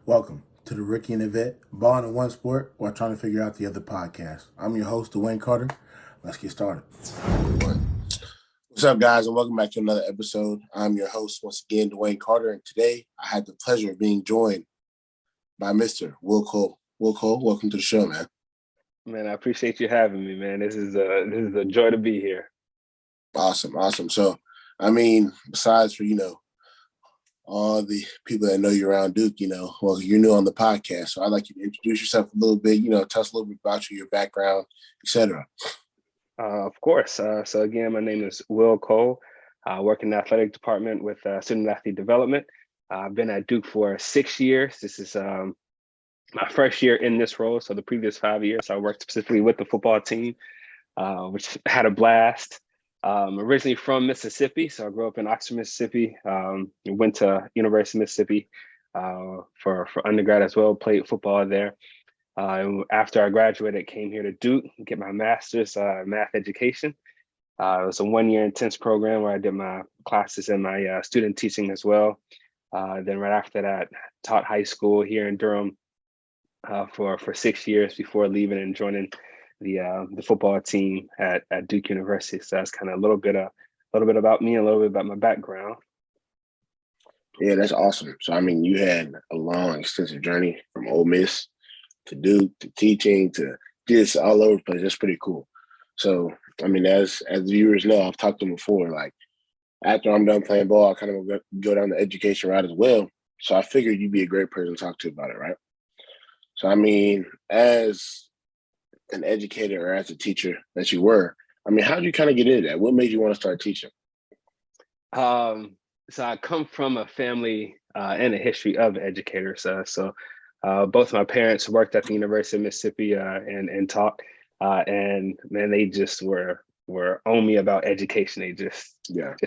Welcome to the Ricky and Yvette Ballin in one sport while trying to figure out the other podcast. I'm your host, Dwayne Carter. Let's get started. What's up, guys, and welcome back to another episode. I'm your host, once again, Dwayne Carter, and today I had the pleasure of being joined by Mr. Will Cole. Will Cole, welcome to the show, man. Man, I appreciate you having me, man. This is a joy to be here. Awesome. So, besides for, all the people that know you around Duke, well, you're new on the podcast, so I'd like you to introduce yourself a little bit, tell us a little bit about you, your background, etc. Of course. So again, my name is Will Cole. I work in the athletic department with student athlete development. I've been at Duke for 6 years. This is my first year in this role. So the previous 5 years, I worked specifically with the football team, which had a blast. Originally from Mississippi, so I grew up in Oxford, Mississippi. Went to University of Mississippi for undergrad as well. Played football there. After I graduated, came here to Duke, get my master's in math education. It was a 1-year intense program where I did my classes and my student teaching as well. Then right after that, taught high school here in Durham for 6 years before leaving and joining the football team at Duke University. So that's kind of a little bit about me, a little bit about my background. Yeah, that's awesome. So, you had a long, extensive journey from Ole Miss to Duke to teaching to just all over the place. That's pretty cool. So, as viewers know, I've talked to them before. Like, after I'm done playing ball, I kind of go down the education route as well. So I figured you'd be a great person to talk to about it, right? So, as an educator or as a teacher that you were, how did you kind of get into that? What made you want to start teaching? So I come from a family and a history of educators. So both my parents worked at the University of Mississippi and taught. And man, they just were on me about education. They just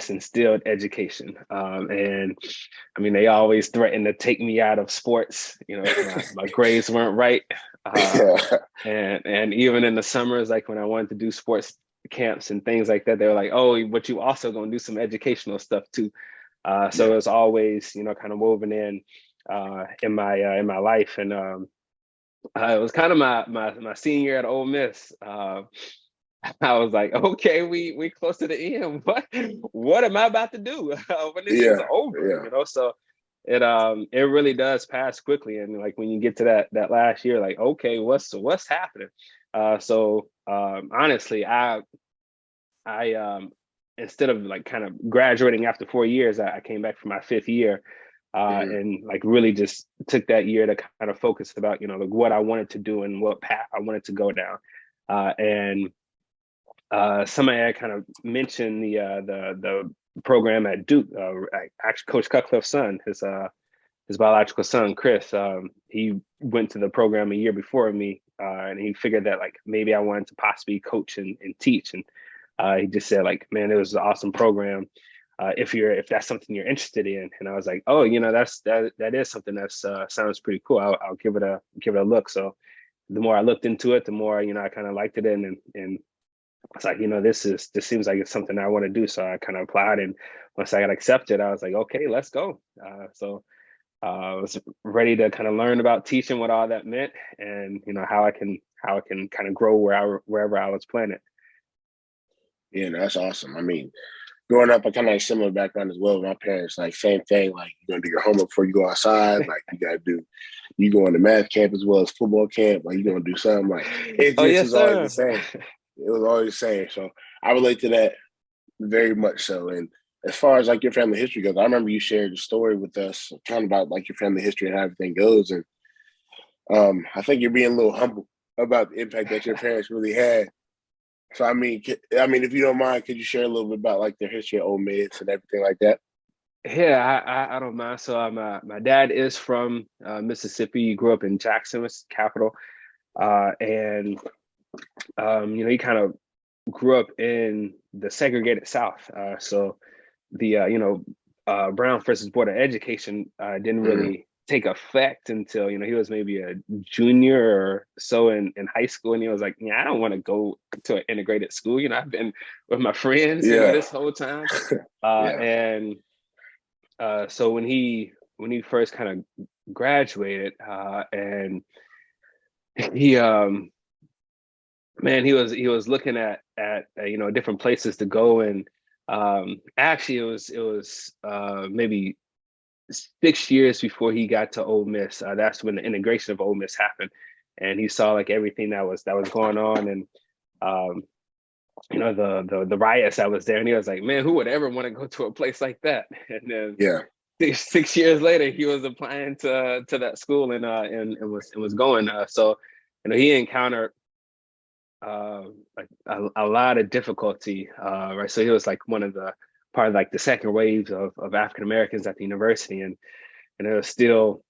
instilled education. And they always threatened to take me out of sports. If my grades weren't right. And even in the summers, like when I wanted to do sports camps and things like that, they were like, "Oh, but you also gonna do some educational stuff too." So it was always, kind of woven in my life, and it was kind of my senior year at Ole Miss. I was like, okay, we close to the end. What am I about to do when this is over? So it really does pass quickly, and like when you get to that last year, like, okay, what's happening? So honestly, I instead of like kind of graduating after 4 years, I came back for my 5th year. And like really just took that year to kind of focus about, like what I wanted to do and what path I wanted to go down. And somebody had kind of mentioned the program at Duke. Actually, Coach Cutcliffe's son, his biological son, Chris, he went to the program a year before me, and he figured that like maybe I wanted to possibly coach and teach. And he just said like, man, it was an awesome program. If that's something you're interested in. And I was like, oh, that is something that sounds pretty cool. I'll give it a look. So the more I looked into it, the more I kind of liked it, and it's like, this seems like it's something I want to do. So I kind of applied, and once I got accepted, I was like, okay, let's go. So I was ready to kind of learn about teaching, what all that meant, and how I can kind of grow wherever I was planted. Yeah, that's awesome. Growing up, I kind of had a similar background as well. My parents, like, same thing. Like, you're gonna do your homework before you go outside. Like, you go on the math camp as well as football camp. Like, you're gonna do something. Like, it Oh, just yes, is always sir. the same. It was always the same. So I relate to that very much so. And as far as like your family history goes, I remember you shared a story with us, kind of about like your family history and how everything goes. And I think you're being a little humble about the impact that your parents really had. So if you don't mind, could you share a little bit about like their history of Ole Miss and everything like that? Yeah, I don't mind. So my dad is from Mississippi. He grew up in Jackson, was the capital, and he kind of grew up in the segregated South. So the Brown versus Board of Education didn't really take effect until he was maybe a junior or so in high school, and he was like, yeah, I don't want to go to an integrated school. I've been with my friends, this whole time, Yeah. and so when he first kind of graduated, and he man, he was looking at different places to go, and actually it was maybe 6 years before he got to Ole Miss. That's when the integration of Ole Miss happened, and he saw like everything that was going on, and um, the riots that was there, and he was like, man, who would ever want to go to a place like that? And then Yeah. six years later, he was applying to that school, and was going. So he encountered like a lot of difficulty, right? So he was like one of the part of like the second waves of African Americans at the university, and it was still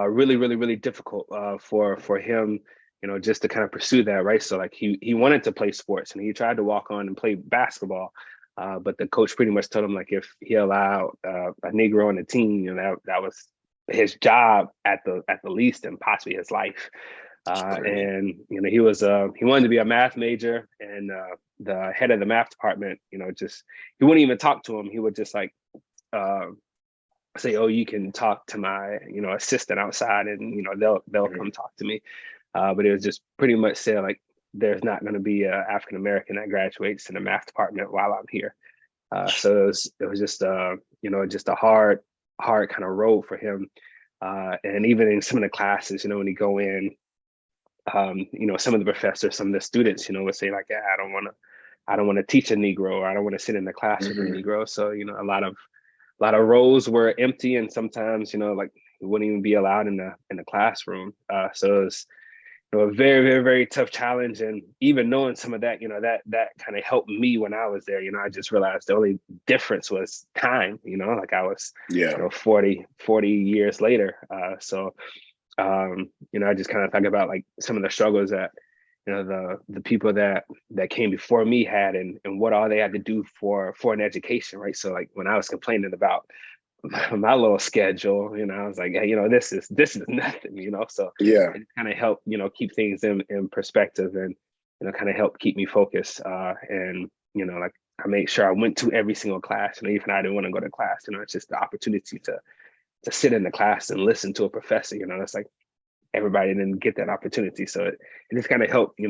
really, really, really difficult for him, just to kind of pursue that, right? So like he wanted to play sports, and he tried to walk on and play basketball, but the coach pretty much told him like if he allowed a Negro on the team, that was his job at the least, and possibly his life. And he wanted to be a math major, and the head of the math department, just he wouldn't even talk to him. He would just like uh, say, "Oh, you can talk to my assistant outside, and they'll come talk to me." But it was just pretty much said like, "There's not going to be an African American that graduates in the math department while I'm here." So it was just just a hard kind of road for him. And even in some of the classes, when you go in, some of the professors, some of the students, would say like, yeah, I don't want to teach a Negro, or I don't want to sit in the class with a Negro. So, a lot of rows were empty, and sometimes, like we wouldn't even be allowed in the classroom. So it was, a very, very, very tough challenge. And even knowing some of that, that kind of helped me when I was there. I just realized the only difference was time, like I was, Yeah. 40 years later. I just kind of think about like some of the struggles that the people that came before me had, and what all they had to do for an education, right? So like when I was complaining about my little schedule, I was like, hey, this is nothing, so Yeah. it kind of helped keep things in perspective, and kind of helped keep me focused, and like I made sure I went to every single class, even if I didn't want to go to class. It's just the opportunity to sit in the class and listen to a professor. That's like everybody didn't get that opportunity. So it just kind of helped,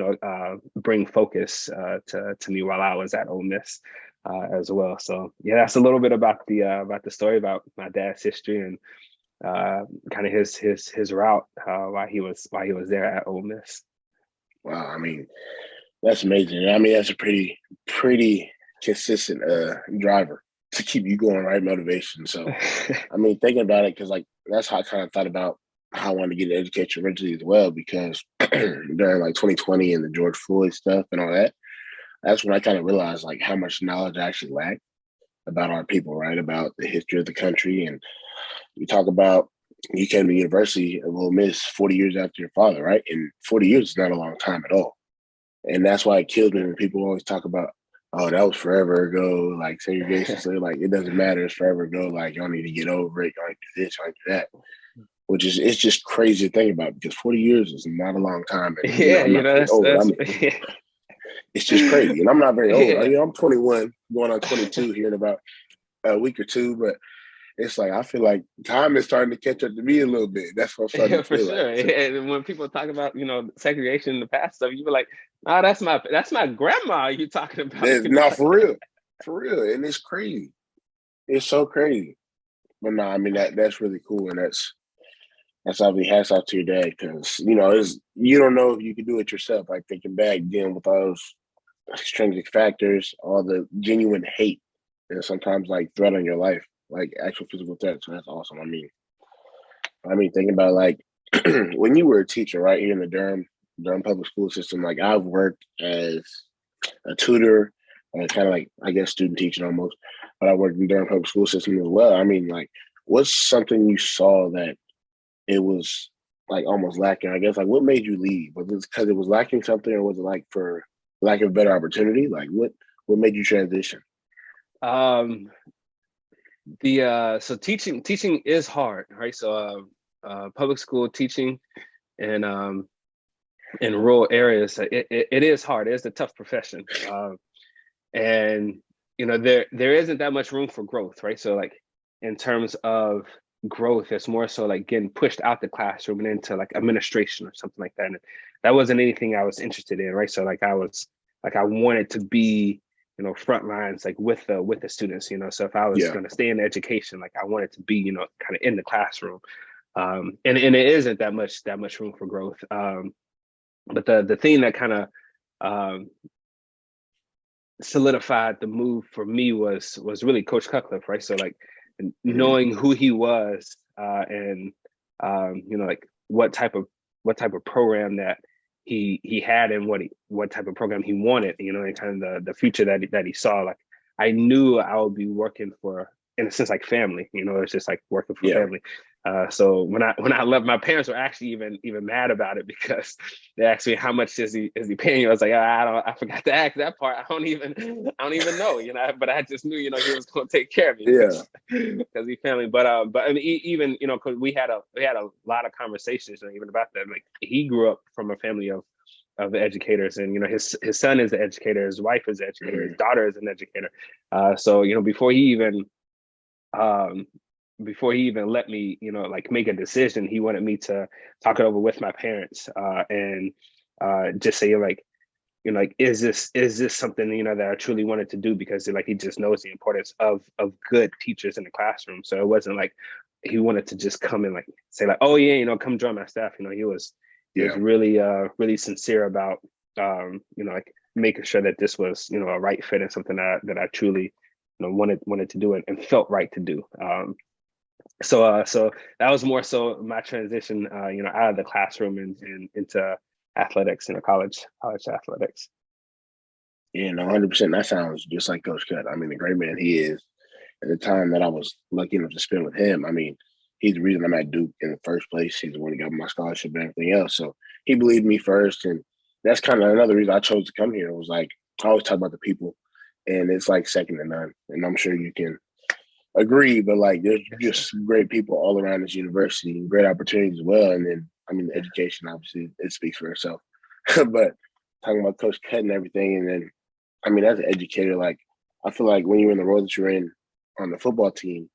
bring focus to me while I was at Ole Miss as well. So yeah, that's a little bit about the story about my dad's history, and kind of his route while he was there at Ole Miss. Wow. I mean, that's amazing. I mean, that's a pretty consistent driver to keep you going, right? Motivation. So, I mean, thinking about it, because like that's how I kind of thought about how I wanted to get an education originally as well, because during like 2020 and the George Floyd stuff and all that, that's when I kind of realized like how much knowledge I actually lacked about our people, right? About the history of the country. And you talk about you came to the University of Ole Miss 40 years after your father, right? And 40 years is not a long time at all. And that's why it kills me when people always talk about, oh, that was forever ago, like segregation. So like it doesn't matter, it's forever ago. Like y'all need to get over it. Y'all need to do this, y'all need to do that. Which is it's just crazy to think about, because 40 years is not a long time. And Yeah, I'm not very old. that's It's just crazy. And I'm not very old. yeah. I'm 21, going on 22 here in about a week or two. But it's like I feel like time is starting to catch up to me a little bit. That's what I'm starting Yeah, to for feel sure. like. So, And when people talk about, segregation in the past stuff, you be like, "Oh, that's my grandma you talking about." not for real. For real. And it's crazy. It's so crazy. But no, I mean that's really cool. And that's obviously hats off to your dad, because it's you don't know if you could do it yourself. Like thinking back, dealing with all those extrinsic factors, all the genuine hate, and sometimes like threat on your life, like actual physical threat. So that's awesome. I mean, thinking about like when you were a teacher, right here in the Durham Public School system. Like I've worked as a tutor, kind of like I guess student teaching almost, but I worked in Durham Public School system as well. I mean, like, what's something you saw that it was like almost lacking? I guess like what made you leave? Was it because it was lacking something, or was it like for lack of better opportunity? Like what made you transition? Um, so teaching is hard, right? So public school teaching and in rural areas, it is hard. It's a tough profession, and there isn't that much room for growth, right? So like in terms of growth. It's more so like getting pushed out the classroom and into like administration or something like that. And that wasn't anything I was interested in, right? So like I wanted to be, you know, front lines like with the students, you know. So if I was Yeah. going to stay in education, like I wanted to be, you know, kind of in the classroom. And it isn't that much room for growth. But the thing that kind of um, solidified the move for me was really Coach Cutcliffe, right? So like Mhm. knowing who he was, and you know, like what type of program that he had, and what type of program he wanted, you know, and kind of the future that he saw. Like I knew I would be working for, in a sense, like family, you know. It's just like working for Yeah. family. So when I left, my parents were actually even mad about it, because they asked me how much is he paying you. I was like, I forgot to ask that part. I don't even know, you know. But I just knew, you know, he was going to take care of me Yeah. because he family. But I mean, even, you know, because we had a lot of conversations, you know, even about that. Like he grew up from a family of educators, and you know, his son is an educator, his wife is an educator, his Mhm. daughter is an educator. So you know, um, before he even let me, you know, like make a decision, he wanted me to talk it over with my parents, and just say like, you know, like, is this something, you know, that I truly wanted to do? Because like he just knows the importance of good teachers in the classroom. So it wasn't like he wanted to just come and like say like, oh yeah, you know, come join my staff. You know, he was Yeah. really really sincere about you know, like making sure that this was, you know, a right fit and something that I truly, you know, wanted to do and felt right to do. So that was more so my transition, you know, out of the classroom and into athletics, you know, college athletics. Yeah, no, 100%. That sounds just like Coach Cut. I mean, the great man he is. At the time that I was lucky enough to spend with him, I mean, he's the reason I'm at Duke in the first place. He's the one who got my scholarship and everything else. So he believed me first. And that's kind of another reason I chose to come here. It was like, I always talk about the people, and it's like second to none. And I'm sure you can agree, but like, there's Yes, sir. just great people all around this university and great opportunities as well. And then, I mean, the Yeah. education, obviously, it speaks for itself. But talking about Coach Cut and everything, and then I mean, as an educator, like I feel like when you're in the role that you're in on the football team,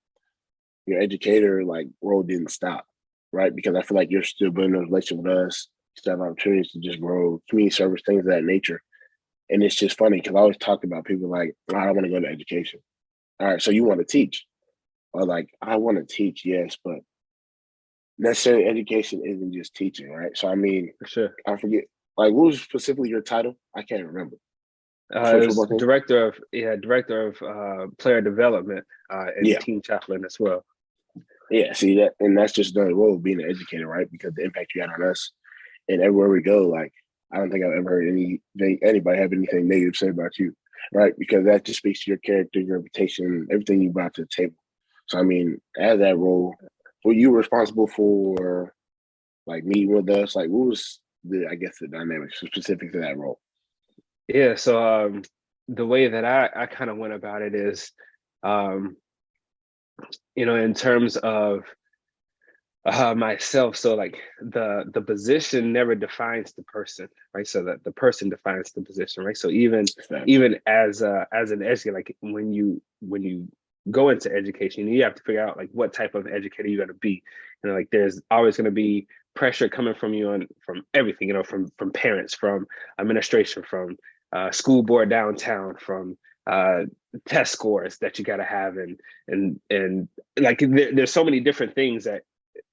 your educator like role didn't stop, right? Because I feel like you're still building a relationship with us, you still have opportunities to just grow, community service, things of that nature. And it's just funny because I always talk about people like, "Oh, I don't want to go to education. All right, so you want to teach. Or like, I want to teach, yes, but necessarily education isn't just teaching, right? So I mean, For sure. I forget like what was specifically your title? I can't remember. For It the was football team? director of player development, and Yeah. team chaplain as well. Yeah, see that, and that's just the role of being an educator, right? Because the impact you had on us, and everywhere we go, like I don't think I've ever heard anybody have anything negative said about you, right? Because that just speaks to your character, your reputation, everything you brought to the table. So I mean, as that role, were you responsible for like meeting with us? Like, what was I guess the dynamics specific to that role? Yeah. So the way that I kind of went about it is, um, you know, in terms of myself. So like the position never defines the person, right? So that the person defines the position, right? So Facts. even as an educator, like when you go into education, you have to figure out like what type of educator you're going to be. You know, like there's always going to be pressure coming from you on from everything, you know, from parents, from administration, from school board downtown, from uh test scores that you got to have, and like there's so many different things that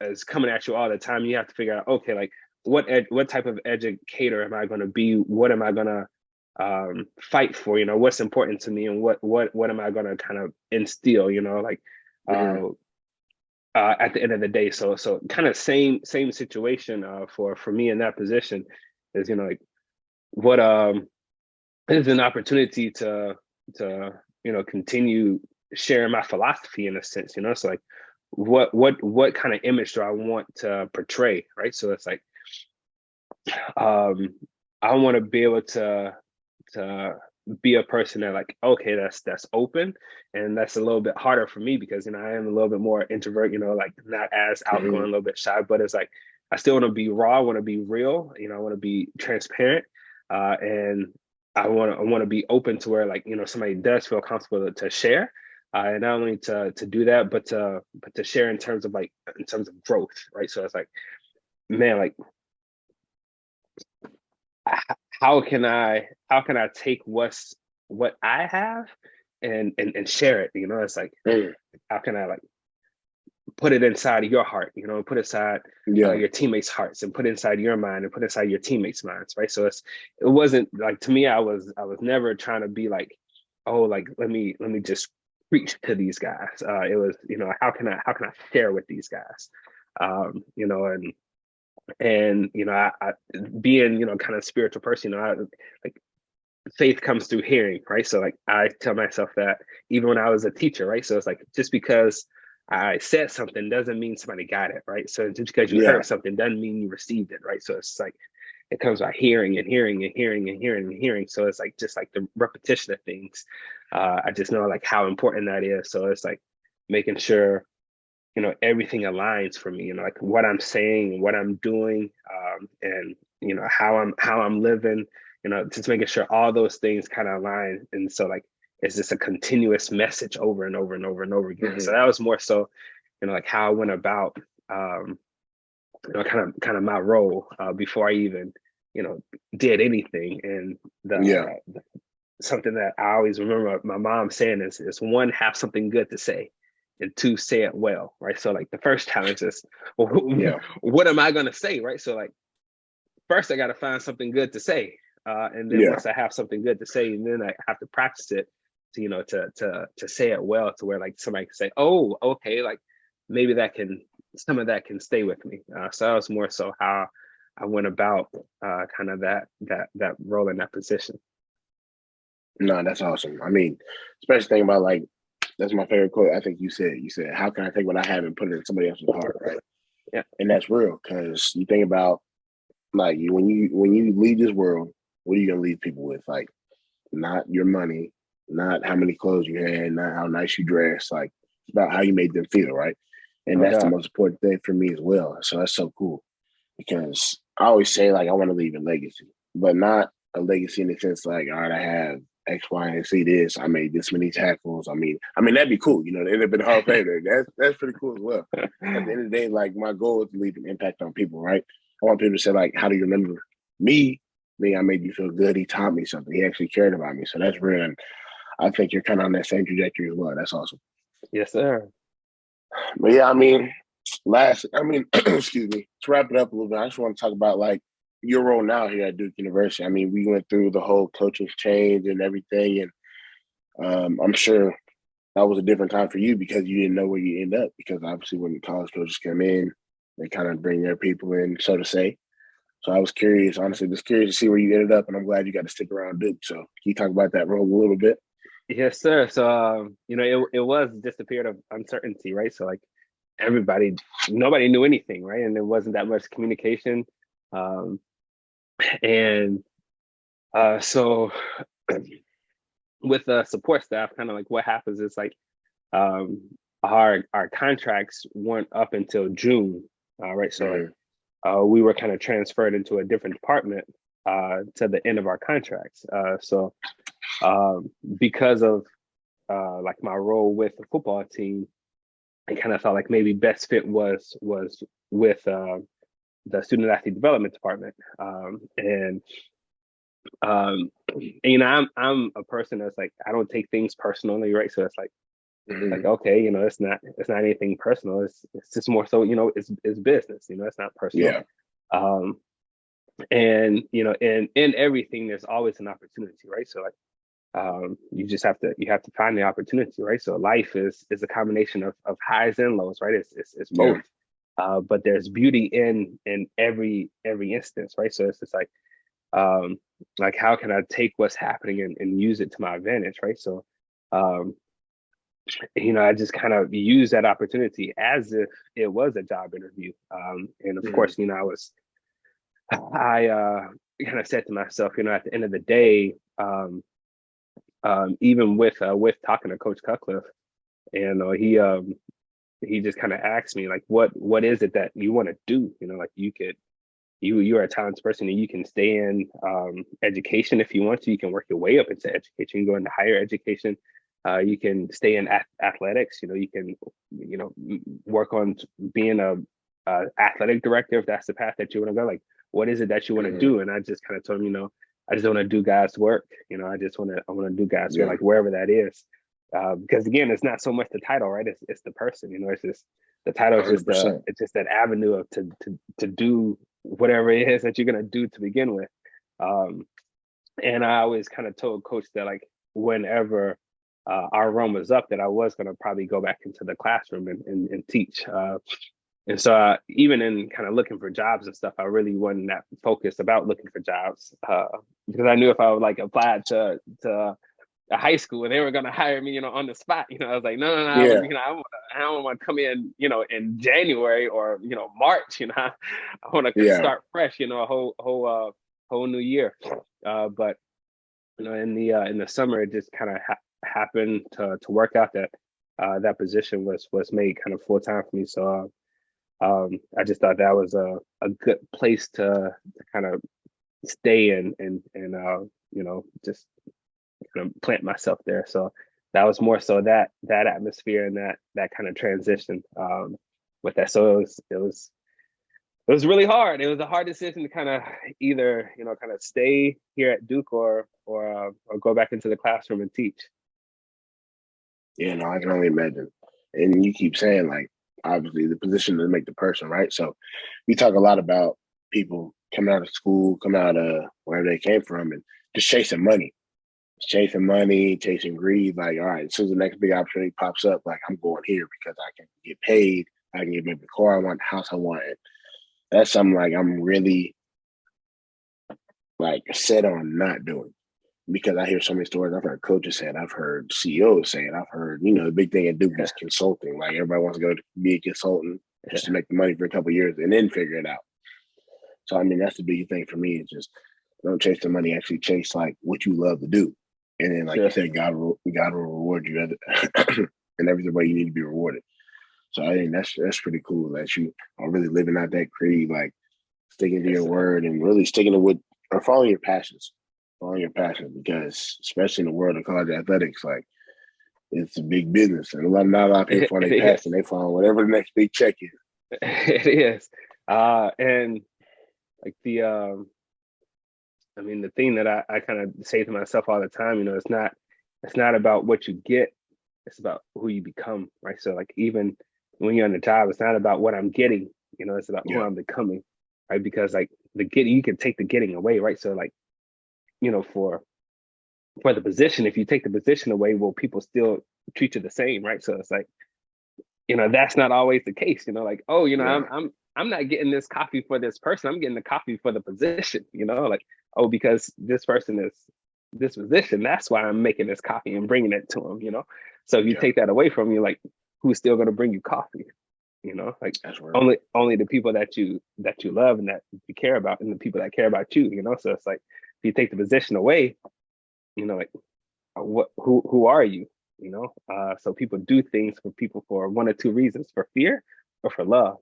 is coming at you all the time. You have to figure out, okay, like what type of educator am I going to be? What am I going to fight for? You know, what's important to me, and what am I going to kind of instill? You know, like Mm-hmm. uh, at the end of the day. So kind of same situation for me in that position is, you know, like what is an opportunity to you know, continue sharing my philosophy in a sense. You know, so like what kind of image do I want to portray, right? So it's like um I want to be able to be a person that like, okay, that's open, and that's a little bit harder for me because, you know, I am a little bit more introvert, you know, like not as outgoing, a Mm-hmm. little bit shy, but it's like I still want to be raw, I want to be real, you know, I want to be transparent, and I want to be open to where, like, you know, somebody does feel comfortable to share, and not only to do that, but to share in terms of growth, right? So it's like, man, like how can I take what I have and share it? You know, it's like, Mm. how can I like put it inside of your heart, put aside Yeah. your teammates' hearts and put inside your mind and put inside your teammates' minds, right? So it wasn't like, to me, I was never trying to be like, oh, like let me just preach to these guys. It was, how can I share with these guys? And I being, kind of spiritual person, like faith comes through hearing, right? So like I tell myself that even when I was a teacher, right? So it's like, just because I said something doesn't mean somebody got it, right? So just because you Yeah. heard something doesn't mean you received it, right? So it's like it comes by hearing and hearing and hearing and hearing and hearing. So it's like just like the repetition of things. I just know like how important that is. So it's like making sure everything aligns for me. Like what I'm saying, what I'm doing, and how I'm living. Just making sure all those things kind of align. And so like it's just a continuous message over and over and over and over again. So Hmm. that was more so, like how I went about, kind of my role before I even, did anything. And Yeah. the something that I always remember my mom saying is one, have something good to say, and two, say it well, right? So like the first challenge is, well, Yeah. what am I gonna say, right? So like first I got to find something good to say, and then Yeah. once I have something good to say, and then I have to practice it to to say it well, to where like somebody can say, oh, okay, like maybe some of that can stay with me. So that was more so how I went about kind of that role in that position. No, that's awesome. I mean, especially thinking about like that's my favorite quote. I think you said, how can I take what I have and put it in somebody else's heart, right? Yeah. And that's real because you think about like when you leave this world, what are you gonna leave people with? Like not your money, not how many clothes you had, not how nice you dress. Like it's about how you made them feel, right? And No that's the doubt. most important thing for me as well. So that's so cool because I always say like I want to leave a legacy, but not a legacy in the sense like, all right, I have X, Y, and Z this. I made this many tackles. I mean that'd be cool. They end up in the Hall of Fame. That's pretty cool as well. At the end of the day, like my goal is to leave an impact on people, right? I want people to say like, how do you remember me? Me, I made you feel good. He taught me something. He actually cared about me. So that's real. And I think you're kind of on that same trajectory as well. That's awesome. Yes, sir. But yeah, I mean, excuse me, to wrap it up a little bit, I just want to talk about like your role now here at Duke University. I mean, we went through the whole coaching change and everything, and I'm sure that was a different time for you because you didn't know where you end up. Because obviously, when college coaches come in, they kind of bring their people in, so to say. So I was curious, honestly, just curious to see where you ended up, and I'm glad you got to stick around Duke. So can you talk about that role a little bit? Yes, sir. So, it was just a period of uncertainty, right? So, like nobody knew anything, right? And there wasn't that much communication. Um, and so, with the support staff, kind of like what happens is like um, our contracts weren't up until June, right? So, like Mm-hmm. we were kind of transferred into a different department to the end of our contracts. So, because of like my role with the football team, I kind of felt like maybe best fit was with the student athlete development department. I'm a person that's like I don't take things personally, right? So it's like Mm-hmm. okay, it's not anything personal. It's just more so it's business. It's not personal. Yeah. Um, and in everything there's always an opportunity, right? So like you have to find the opportunity, right? So life is a combination of highs and lows, right? It's Yeah. both, but there's beauty in every instance, right? So it's just um like how can I take what's happening and use it to my advantage, right? So um I just kind of use that opportunity as if it was a job interview, and of Mm-hmm. course I kind of said to myself, at the end of the day, even with talking to Coach Cutcliffe, and he just kind of asked me like, what is it that you want to do? Like you're a talented person and you can stay in education if you want to. You can work your way up into education, you can go into higher education. You can stay in athletics. You can, work on being a athletic director if that's the path that you want to go. Like, what is it that you want to do? And I just kind of told him, I just want to do God's work. I want to do God's work, like wherever that is. Because again, it's not so much the title, right? It's the person. It's just the title is just it's just that avenue of to do whatever it is that you're gonna do to begin with. And I always kind of told Coach that like whenever our run was up, that I was gonna probably go back into the classroom and teach. And so even in kind of looking for jobs and stuff, I really wasn't that focused about looking for jobs because I knew if I would like apply to a high school and they were going to hire me, on the spot, I was like, no, I don't want to come in, in January or, March, I want to start fresh, a whole new year. But, in the summer, it just kind of happened to work out that that position was made kind of full time for me. So I just thought that was a good place to kind of stay and just kind of plant myself there. So that was more so that atmosphere and that kind of transition with that. So it was really hard. It was a hard decision to kind of either kind of stay here at Duke or go back into the classroom and teach. Yeah, no, I can only imagine. And you keep saying like, obviously the position to make the person, right? So we talk a lot about people coming out of school, coming out of wherever they came from and just chasing money, chasing greed. Like, all right, as soon as the next big opportunity pops up, like I'm going here because I can get paid, I can get maybe the car I want, the house I want. And that's something like I'm really like set on not doing. Because I hear so many stories. I've heard coaches say it. I've heard CEOs say it. I've heard, the big thing at Duke is consulting. Like everybody wants to go to be a consultant just to make the money for a couple of years and then figure it out. So, I mean, that's the big thing for me is just don't chase the money. Actually chase like what you love to do. And then, like you said, God will reward you in every way you need to be rewarded. So I think that's pretty cool that you are really living out that creed, like sticking to your word and really sticking to what or following your passions. Because especially in the world of college athletics, like it's a big business and not a lot of people on their passion. They follow whatever the next big check is. It is. And like the thing that I kind of say to myself all the time, it's not about what you get, it's about who you become, right? So like even when you're on the job, it's not about what I'm getting, it's about who I'm becoming, right? Because like you can take the getting away, right? So like, for the position, if you take the position away, will people still treat you the same, right? So it's like, that's not always the case. Like, oh, I'm not getting this coffee for this person. I'm getting the coffee for the position. Like, oh, because this person is this position, that's why I'm making this coffee and bringing it to them. So if you take that away from you, like, who's still going to bring you coffee? Like only the people that you love and that you care about, and the people that care about you. So it's like, if you take the position away, like who are you? So people do things for people for one or two reasons: for fear or for love,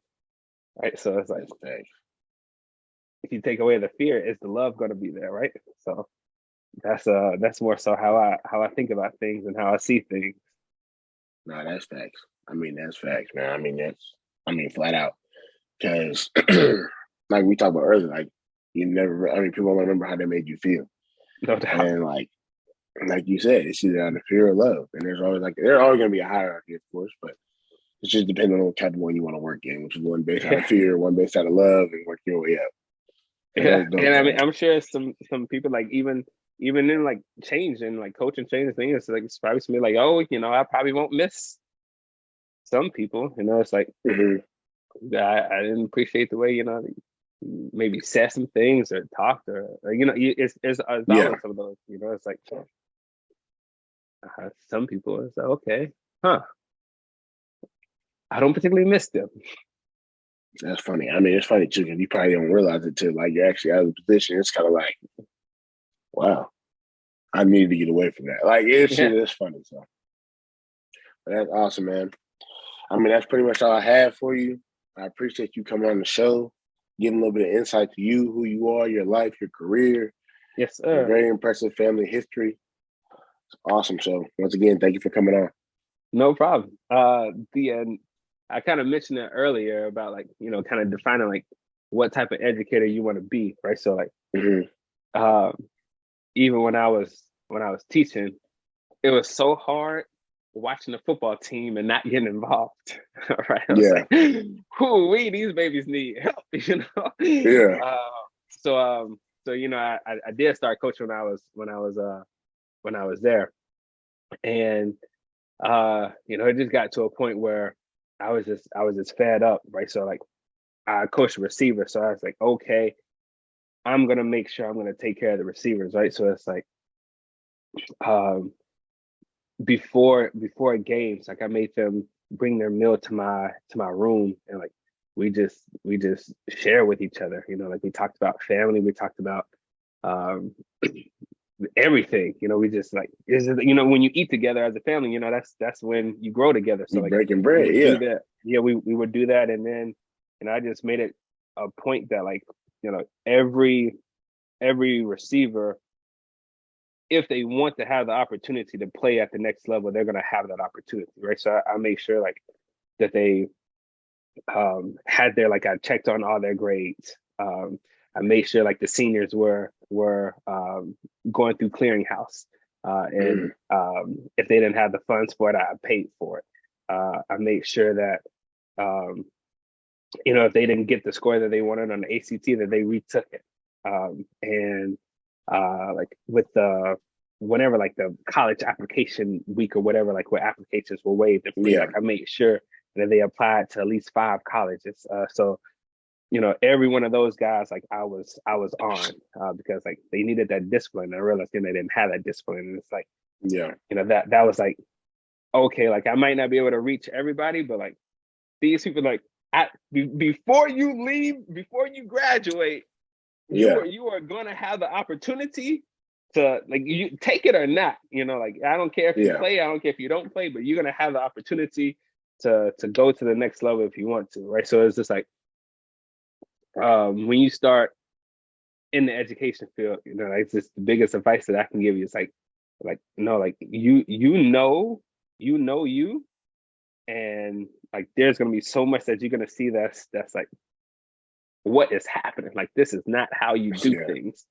right? So it's like, if you take away the fear, is the love going to be there, right? So that's more so how I think about things and how I see things. No, that's facts. I mean, that's facts, man. I mean, flat out. Because like we talked about earlier, like people don't remember how they made you feel. No doubt. And like you said, it's either out of fear or love. And there's always always gonna be a hierarchy, of course, but it's just depending on what type of one you want to work in, which is one based out of fear, one based out of love, and work your way up. And I mean, I'm sure some people like even in like change and like coaching change things, it's like it's probably to me like, oh, I probably won't miss some people. It's like I didn't appreciate the way maybe said some things or talked or it's always some of those. It's like some people it's like, okay, I don't particularly miss them. That's funny. I mean, it's funny too because you probably don't realize it till like you're actually out of the position. It's kind of like, wow, I need to get away from that. Like it's funny. So but that's awesome, man. I mean, that's pretty much all I have for you. I appreciate you coming on the show, giving a little bit of insight to you, who you are, your life, your career. Yes, sir. Your very impressive family history. Awesome. So once again, thank you for coming on. No problem. I kind of mentioned it earlier about like, kind of defining like what type of educator you want to be, right? So like, Mm-hmm. um, even when I was teaching, it was so hard watching the football team and not getting involved. Right? I was Yeah. like, "Whoo, these babies need help," you know. Yeah. So I did start coaching when I was there, and it just got to a point where I was just fed up, right? So like I coached a receiver, so I was like, okay, I'm gonna make sure I'm gonna take care of the receivers, right? So it's like um before games, like I made them bring their meal to my room, and like we just share with each other, like we talked about family, we talked about um everything, we just like when you eat together as a family, that's when you grow together. So You like breaking we bread. would do Yeah. that. Yeah, we would do that, and then I just made it a point that like every receiver, if they want to have the opportunity to play at the next level, they're going to have that opportunity, right? So I make sure like that they had their like I checked on all their grades. I made sure like the seniors were going through clearinghouse, and Mm. if they didn't have the funds for it, I paid for it. I made sure that um, if they didn't get the score that they wanted on the ACT, that they retook it. And like with the whenever like the college application week or whatever, like where applications were waived and free, Yeah. like I made sure that they applied to at least 5 colleges. So every one of those guys, like I was on because like they needed that discipline. And I realized then they didn't have that discipline, and it's like Yeah. that was like okay, like I might not be able to reach everybody, but like these people, like before you leave, before you graduate, you Yeah. are going to have the opportunity to like you take it or not. Like I don't care if you Yeah. play, I don't care if you don't play, but you're going to have the opportunity to go to the next level if you want to, right? So it's just like when you start in the education field, like it's just the biggest advice that I can give you. It's like no, like you, and like there's gonna be so much that you're gonna see that's like what is happening. Like this is not how you do Yeah. things.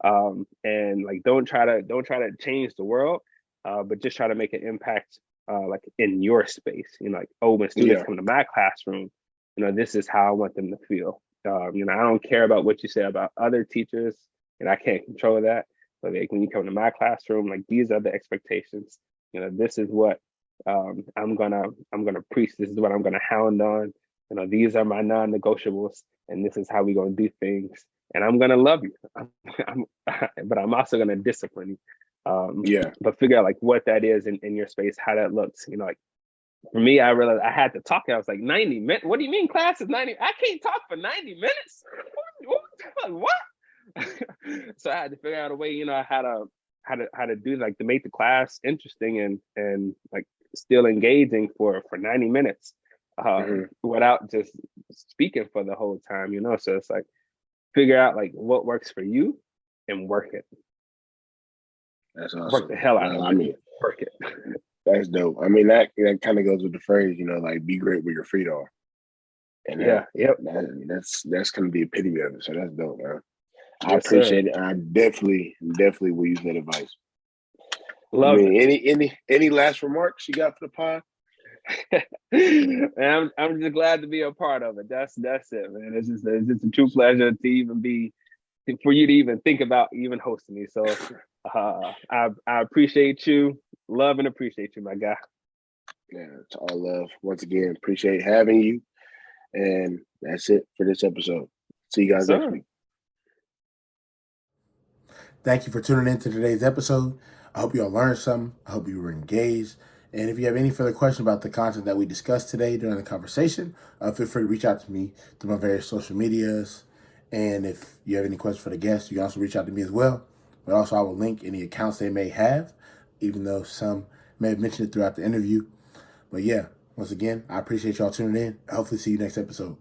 And like don't try to change the world, but just try to make an impact like in your space. Like, oh, when students Yeah. come to my classroom, this is how I want them to feel. I don't care about what you say about other teachers, and I can't control that. But like when you come to my classroom, like these are the expectations. This is what I'm gonna preach. This is what I'm gonna hound on. These are my non-negotiables, and this is how we're gonna do things. And I'm gonna love you, but I'm also gonna discipline you. Yeah. But figure out like what that is in your space, how that looks. Like for me, I realized I had to talk. I was like 90 minutes. What do you mean class is 90? I can't talk for 90 minutes. What? So I had to figure out a way, how to do like to make the class interesting and like still engaging for 90 minutes Mm-hmm. without just speaking for the whole time. So it's like figure out like what works for you and work it. That's Work awesome. the hell out Well, of I it. mean, Work it. that's dope. I mean, that kind of goes with the phrase, like be great where your feet are, and Yeah. Yep. that's kind of the epitome of it. So that's dope, man. I Yes, sir. appreciate it. I definitely will use that advice. I Love mean, it. any last remarks you got for the pod? And I'm just glad to be a part of it. That's it, man. It's just a true pleasure to even be for you to even think about even hosting me. So I appreciate you, love and appreciate you, my guy. Yeah, it's all love. Once again, appreciate having you. And that's it for this episode. See you Yes, guys next sir. week. Thank you for tuning in to today's episode. I hope you all learned something. I hope you were engaged. And if you have any further questions about the content that we discussed today during the conversation, feel free to reach out to me through my various social medias. And if you have any questions for the guests, you can also reach out to me as well. But also, I will link any accounts they may have, even though some may have mentioned it throughout the interview. But yeah, once again, I appreciate y'all tuning in. Hopefully, see you next episode.